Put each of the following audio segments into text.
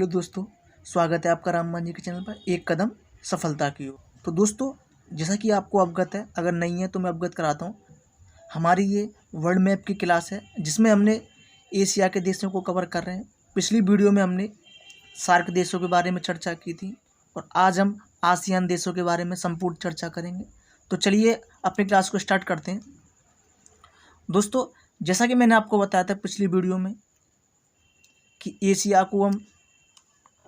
Hello दोस्तों, स्वागत है आपका राम मान जी के चैनल पर एक कदम सफलता की ओर। तो दोस्तों, जैसा कि आपको अवगत है, अगर नहीं है तो मैं अवगत कराता हूँ। हमारी ये वर्ल्ड मैप की क्लास है जिसमें हमने एशिया के देशों को कवर कर रहे हैं। पिछली वीडियो में हमने सार्क देशों के बारे में चर्चा की थी और आज हम आसियान देशों के बारे में संपूर्ण चर्चा करेंगे। तो चलिए अपनी क्लास को स्टार्ट करते हैं। दोस्तों, जैसा कि मैंने आपको बताया था पिछली वीडियो में कि एशिया को हम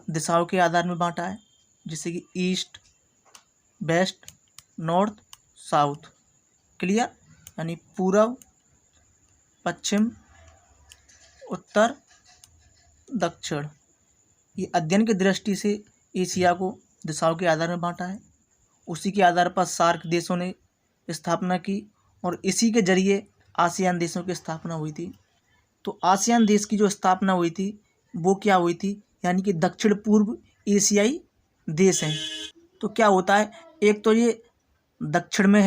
दिशाओं के आधार में बांटा है, जैसे कि east, west, north, south. Clear? यानी पूर्व, पश्चिम, उत्तर, दक्षिण। ये अध्ययन की दृष्टि से एशिया को दिशाओं के आधार में बांटा है। उसी के आधार पर सार्क देशों ने स्थापना की और इसी के जरिए आसियान देशों की स्थापना हुई थी। तो आसियान देश की जो स्थापना हुई थी वो क्या हुई थी, यानी कि दक्षिण पूर्व एशियाई देश हैं। तो क्या होता है, एक तो ये दक्षिण में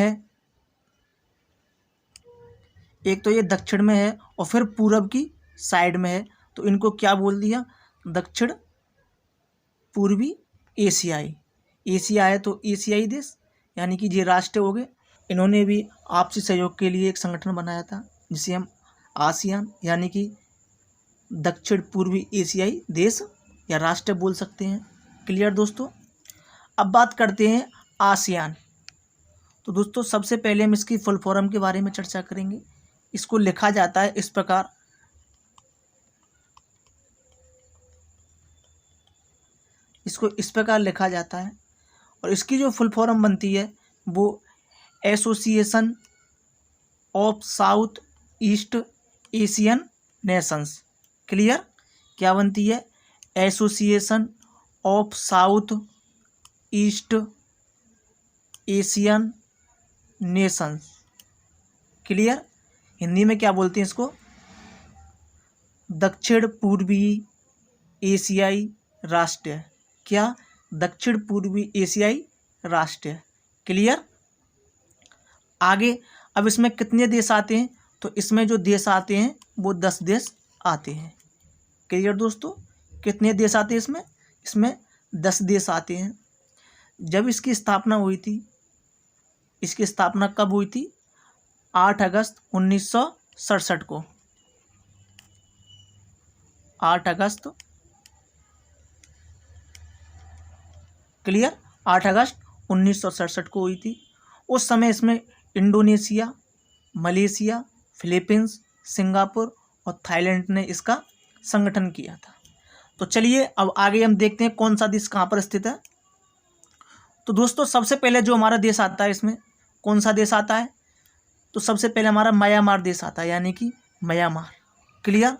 है, और फिर पूरब की साइड में है। तो इनको क्या बोल दिया, दक्षिण पूर्वी एशियाई। एशिया है तो एशियाई देश, यानी कि ये राष्ट्र हो गए। इन्होंने भी आपसी सहयोग के लिए एक संगठन बनाया था जिसे हम आसियान यानी कि दक्षिण पूर्वी एशियाई देश या राष्ट्र बोल सकते हैं। क्लियर दोस्तों? अब बात करते हैं आसियान। तो दोस्तों, सबसे पहले हम इसकी फुल फॉर्म के बारे में चर्चा करेंगे। इसको लिखा जाता है इस प्रकार, इसको इस प्रकार लिखा जाता है और इसकी जो फुल फॉर्म बनती है वो association of south east Asian Nations. Clear? क्या बनती है? Association of south east Asian Nations. Clear? Hindi में क्या बोलते हैं इसको? दक्षिण पूर्वी एशियाई राष्ट्र। क्या? दक्षिण पूर्वी एशियाई राष्ट्र। क्लियर? आगे अब इसमें कितने देश आते हैं? तो इसमें जो देश आते हैं वो 10 देश आते हैं। क्लियर दोस्तों? कितने देश आते हैं इसमें? इसमें 10 देश आते हैं। जब इसकी स्थापना हुई थी, इसकी स्थापना कब हुई थी? 8 अगस्त 1967 को। 8 अगस्त, क्लियर? 8 अगस्त 1967 को हुई थी। उस समय इसमें इंडोनेशिया, मलेशिया, फिलीपींस, सिंगापुर और थाईलैंड ने इसका संगठन किया था। तो चलिए अब आगे हम देखते हैं कौन सा देश कहाँ पर स्थित है। तो दोस्तों, सबसे पहले जो हमारा देश आता है, इसमें कौन सा देश आता है? तो सबसे पहले हमारा म्यांमार देश आता है, यानी कि म्यांमार। क्लियर?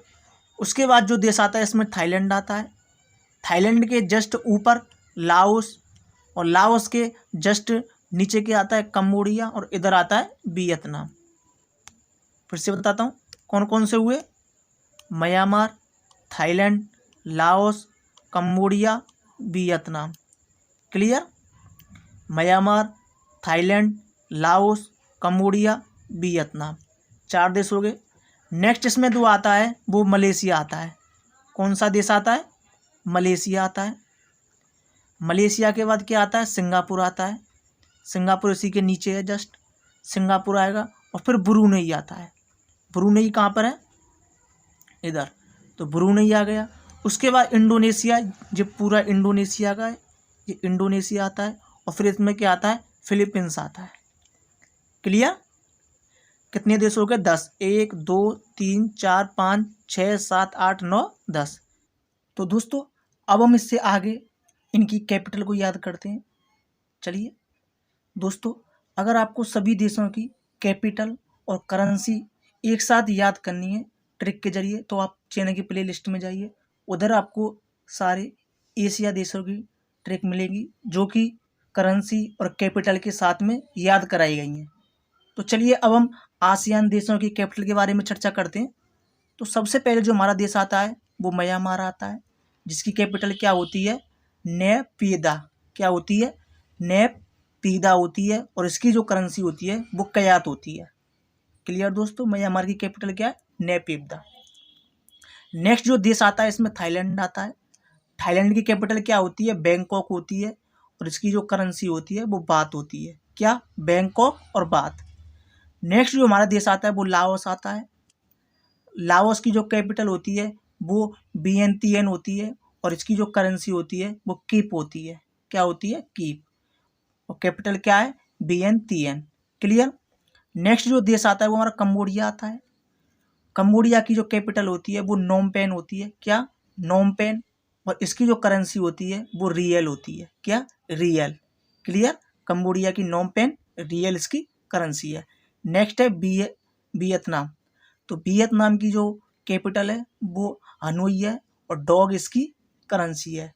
उसके बाद जो देश आता है इसमें थाईलैंड आता है। थाईलैंड के जस्ट ऊपर लाओस, और लाओस के जस्ट नीचे के आता है कंबोडिया, और इधर आता है वियतनाम। फिर से बताता हूँ कौन कौन से हुए। Myanmar, Thailand, Laos, Cambodia, Vietnam. Clear? Myanmar, Thailand, Laos, Cambodia, Vietnam, 4 देश हो गए। नेक्स्ट इसमें 2 आता है, वो मलेशिया आता है। कौन सा देश आता है? मलेशिया आता है। मलेशिया के बाद क्या आता है? सिंगापुर आता है। सिंगापुर इसी के नीचे है, जस्ट सिंगापुर आएगा। और फिर ब्रुनेई आता है। ब्रुनेई कहाँ पर है? इधर। तो ब्रुनेई आ गया। उसके बाद इंडोनेशिया, जो पूरा इंडोनेशिया का है, ये इंडोनेशिया आता है। और फिर इसमें क्या आता है? फिलीपींस आता है। क्लियर? कितने देश हो गए? 10। 1 2 3 4 5 6 7 8 9 10। तो दोस्तों, अब हम इससे आगे इनकी कैपिटल को याद करते हैं। चलिए दोस्तों, अगर आपको सभी देशों की कैपिटल और करेंसी एक साथ याद करनी है ट्रिक के जरिए, तो आप चैनल की प्ले लिस्ट में जाइए। उधर आपको सारे एशिया देशों की ट्रिक मिलेगी जो कि करेंसी और कैपिटल के साथ में याद कराई गई हैं। तो चलिए अब हम आसियान देशों की कैपिटल के बारे में चर्चा करते हैं। तो सबसे पहले जो हमारा देश आता है वो म्यांमार आता है, जिसकी कैपिटल क्या होती है? नेपिदा। क्या होती है? नेपिदा होती है। और इसकी जो करेंसी होती है वो कयात होती है। क्लियर दोस्तों? म्यांमार की कैपिटल क्या है? नेपिदा। नेक्स्ट जो देश आता है इसमें थाईलैंड आता है। थाईलैंड की कैपिटल क्या होती है? बैंकॉक होती है, और इसकी जो करेंसी होती है वो बात होती है। क्या? बैंकॉक और बात। नेक्स्ट जो हमारा देश आता है वो लाओस आता है। लाओस की जो कैपिटल होती है वो वियंतियन होती है, और इसकी जो करेंसी होती है वो कीप होती है। क्या होती है? कीप। और कैपिटल क्या है? वियंतियन। क्लियर। नेक्स्ट जो देश आता है वो हमारा कंबोडिया आता है। कंबोडिया की जो कैपिटल होती है वो नोमपेन होती है। क्या? नोमपेन। और इसकी जो करेंसी होती है वो रियल होती है। क्या? रियल। क्लियर। कंबोडिया की नोमपेन, रियल इसकी करेंसी है। नेक्स्ट है वियतनाम। तो वियतनाम की जो कैपिटल है वो हनोई है, और डॉग इसकी करेंसी है।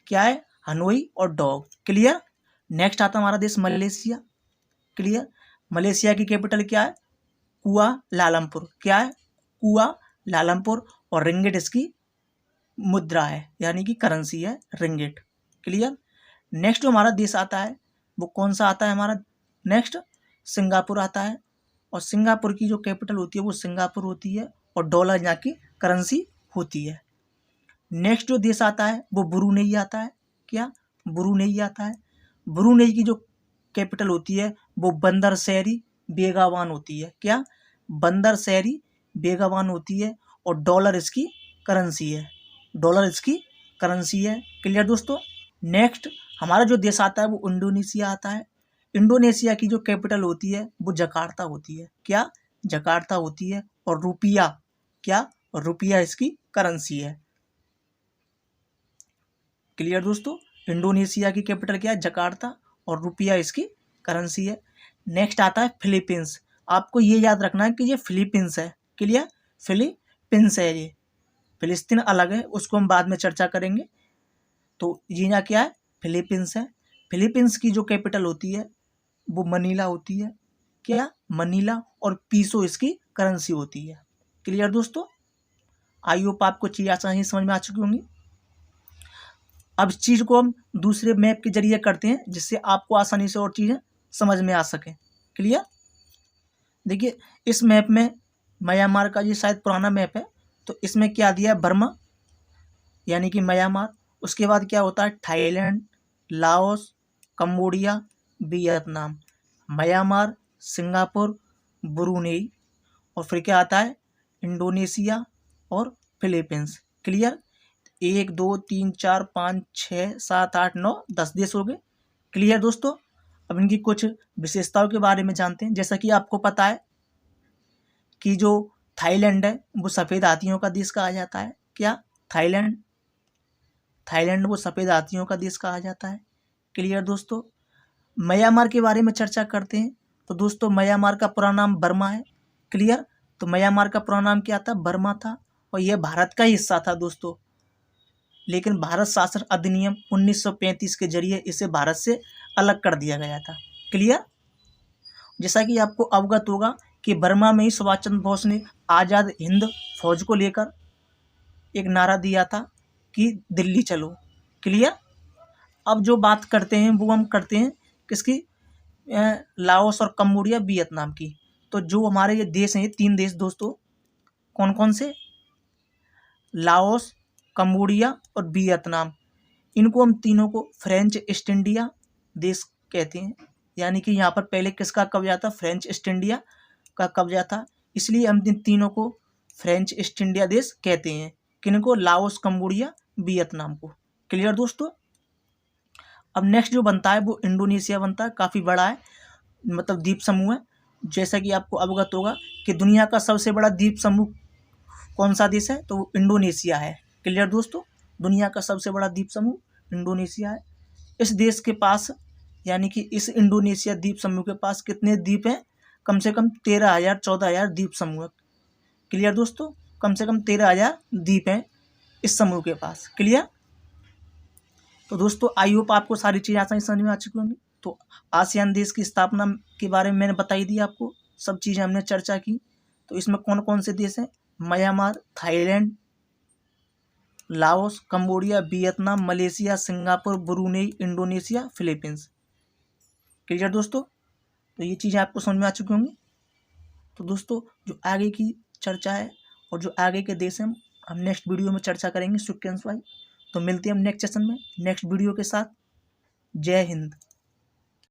क्या है? हनोई और डॉग। क्लियर। नेक्स्ट आता है हमारा देश मलेशिया। क्लियर। मलेशिया की कैपिटल क्या है? कुआलालंपुर। क्या है? कुआलालंपुर। और रिंगिट इसकी मुद्रा है, यानी कि करेंसी है रिंगिट। क्लियर। नेक्स्ट जो हमारा देश आता है वो कौन सा आता है हमारा? नेक्स्ट सिंगापुर आता है, और सिंगापुर की जो कैपिटल होती है वो सिंगापुर होती है, और डॉलर यहाँ की करेंसी होती है। नेक्स्ट जो देश आता है वो ब्रुनेई आता है। क्या? ब्रुनेई आता है। ब्रुनेई की जो कैपिटल होती है वो बंदर शहरी बेगावान होती है। क्या? बंदर शहरी बेगावान होती है, और डॉलर इसकी करेंसी है। डॉलर इसकी करेंसी है। क्लियर दोस्तों। नेक्स्ट हमारा जो देश आता है वो इंडोनेशिया आता है। इंडोनेशिया की जो कैपिटल होती है वो जकार्ता होती है। क्या? जकार्ता होती है। और रुपया, क्या? रुपया इसकी करेंसी है। क्लियर दोस्तों। इंडोनेशिया की कैपिटल क्या है? जकार्ता, और रुपया इसकी करेंसी है। नेक्स्ट आता है फिलीपींस। आपको ये याद रखना है कि ये फिलीपींस है। क्लियर। फिलीपींस है ये। फिलिस्तीन अलग है, उसको हम बाद में चर्चा करेंगे। तो ये यहाँ क्या है? फिलीपींस है। फिलीपींस की जो कैपिटल होती है वो मनीला होती है। क्या? मनीला। और पीसो इसकी करेंसी होती है। क्लियर दोस्तों। आई होप आपको चीज़ आसानी समझ में आ चुकी होंगी। अब इस चीज़ को हम दूसरे मैप के जरिए करते हैं, जिससे आपको आसानी से और चीज़ें समझ में आ सकें। क्लियर। देखिए इस मैप में म्यांमार का ये शायद पुराना मैप है, तो इसमें क्या दिया है? बर्मा, यानी कि म्यांमार। उसके बाद क्या होता है? Thailand, Laos, Cambodia, Vietnam, Myanmar, Singapore, Brunei, और फिर क्या आता है? इंडोनेशिया और फिलीपींस। क्लियर। 1 2 3 4 5 6 7 8 9 10 देश हो गए। क्लियर दोस्तों। अब इनकी कुछ विशेषताओं के बारे में जानते हैं। जैसा कि आपको पता है कि जो थाईलैंड है वो सफ़ेद हाथियों का देश कहा जाता है। क्या? थाईलैंड वो सफ़ेद हाथियों का देश कहा जाता है। क्लियर दोस्तों। म्यांमार के बारे में चर्चा करते हैं। तो दोस्तों म्यांमार का पूरा नाम बर्मा है। क्लियर। तो म्यांमार का पूरा नाम क्या था? बर्मा था, और यह भारत का हिस्सा था दोस्तों। लेकिन भारत शासन अधिनियम 1935 के जरिए इसे भारत से अलग कर दिया गया था। क्लियर। जैसा कि आपको अवगत होगा कि बर्मा में ही सुभाष चंद्र बोस ने आज़ाद हिंद फौज को लेकर एक नारा दिया था कि दिल्ली चलो। क्लियर। अब जो बात करते हैं वो हम करते हैं किसकी? लाओस और कंबोडिया, वियतनाम की। तो जो हमारे ये देश हैं, ये 3 देश दोस्तों, कौन कौन से? लाओस, कंबोडिया और वियतनाम। इनको हम तीनों को फ्रेंच ईस्ट इंडिया देश कहते हैं, यानी कि यहाँ पर पहले किसका कब्जा था? फ्रेंच ईस्ट इंडिया का कब्जा था, इसलिए हम इन तीनों को फ्रेंच ईस्ट इंडिया देश कहते हैं। किनको? लाओस, कंबोडिया, वियतनाम को। क्लियर दोस्तों। अब नेक्स्ट जो बनता है वो इंडोनेशिया बनता है। काफ़ी बड़ा है, मतलब द्वीप समूह है। जैसा कि आपको अवगत होगा कि दुनिया का सबसे बड़ा द्वीप समूह कौन सा देश है? तो वो इंडोनेशिया है। क्लियर दोस्तों। दुनिया का सबसे बड़ा द्वीप समूह इंडोनेशिया है। इस देश के पास, यानी कि इस इंडोनेशिया द्वीप समूह के पास कितने द्वीप हैं? कम से कम 13,000 14,000 द्वीप समूह। क्लियर दोस्तों। कम से कम 13,000 द्वीप हैं इस समूह के पास। क्लियर। तो दोस्तों आई होप आपको सारी चीज़ें आसानी समझ में आ चुकी होंगी। तो आसियान देश की स्थापना के बारे में मैंने बताई दी आपको, सब चीज़ें हमने चर्चा की। तो इसमें कौन कौन से देश हैं? Myanmar, Thailand, Laos, Cambodia, Vietnam, Malaysia, Singapore, Brunei, Indonesia, Philippines. Clear दोस्तों। तो ये चीज़ें आपको समझ में आ चुकी होंगी। तो दोस्तों जो आगे की चर्चा है और जो आगे के देश हैं हम नेक्स्ट वीडियो में चर्चा करेंगे सीक्वेंस वाइज। तो मिलते हैं हम नेक्स्ट सेशन में नेक्स्ट वीडियो के साथ। जय हिंद।